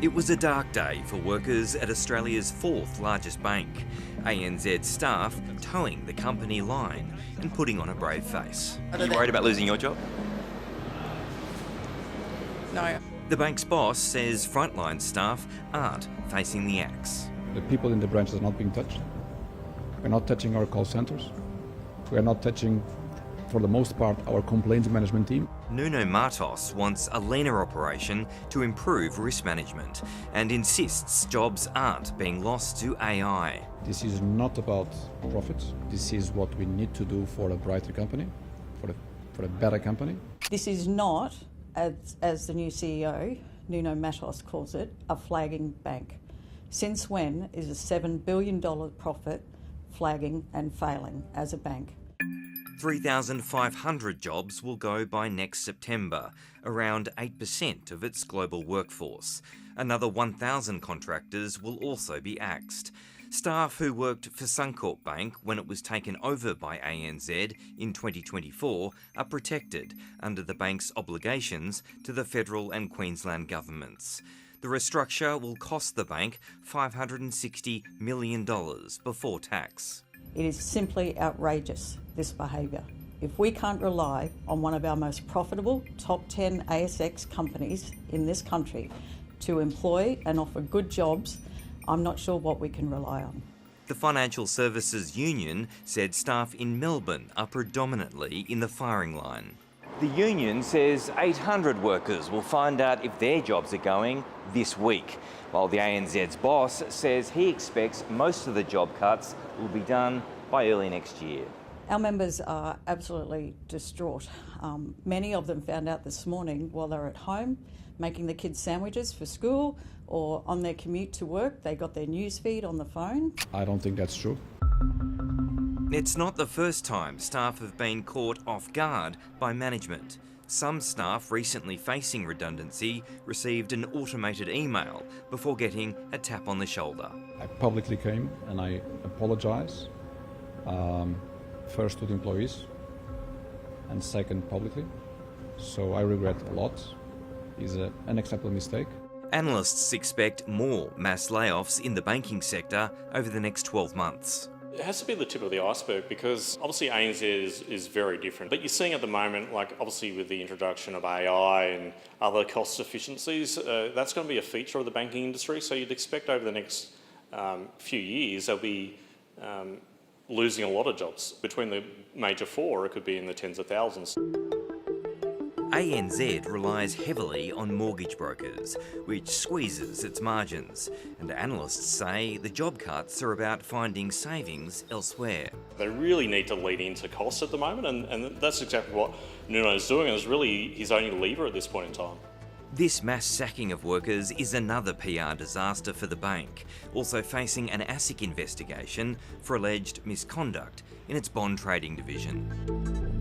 It was a dark day for workers at Australia's fourth largest bank. ANZ staff towing the company line and putting on a brave face. Are you worried about losing your job? No. The bank's boss says frontline staff aren't facing the axe. The people in the branches are not being touched. We're not touching our call centres. We're not touching, for the most part, our complaints management team. Nuno Matos wants a leaner operation to improve risk management and insists jobs aren't being lost to AI. This is not about profits. This is what we need to do for a brighter company, for a better company. This is not, as the new CEO, Nuno Matos calls it, a flagging bank. Since when is a $7 billion profit flagging and failing as a bank? 3,500 jobs will go by next September, around 8% of its global workforce. Another 1,000 contractors will also be axed. Staff who worked for Suncorp Bank when it was taken over by ANZ in 2024 are protected under the bank's obligations to the federal and Queensland governments. The restructure will cost the bank $560 million before tax. It is simply outrageous, this behaviour. If we can't rely on one of our most profitable top 10 ASX companies in this country to employ and offer good jobs, I'm not sure what we can rely on. The Financial Services Union said staff in Melbourne are predominantly in the firing line. The union says 800 workers will find out if their jobs are going this week, while the ANZ's boss says he expects most of the job cuts will be done by early next year. Our members are absolutely distraught. Many of them found out this morning while they were at home making the kids sandwiches for school or on their commute to work. They got their newsfeed on the phone. I don't think that's true. It's not the first time staff have been caught off guard by management. Some staff recently facing redundancy received an automated email before getting a tap on the shoulder. I publicly came and I apologise, first to the employees and second publicly. So I regret a lot. It's an unacceptable mistake. Analysts expect more mass layoffs in the banking sector over the next 12 months. It has to be the tip of the iceberg because obviously ANZ is very different. But you're seeing at the moment, like obviously with the introduction of AI and other cost efficiencies, that's going to be a feature of the banking industry. So you'd expect over the next few years they'll be losing a lot of jobs. Between the major four, it could be in the tens of thousands. ANZ relies heavily on mortgage brokers, which squeezes its margins, and analysts say the job cuts are about finding savings elsewhere. They really need to lean into costs at the moment, and that's exactly what Nuno's doing, and it's really his only lever at this point in time. This mass sacking of workers is another PR disaster for the bank, also facing an ASIC investigation for alleged misconduct in its bond trading division.